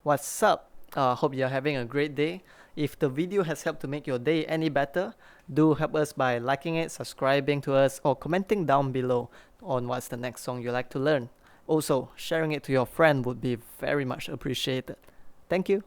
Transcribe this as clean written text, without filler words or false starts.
What's up? Hope you're having a great day. If the video has helped to make your day any better, do help us by liking it, subscribing to us, or commenting down below on what's the next song you like to learn. Also, sharing it to your friend would be very much appreciated. Thank you.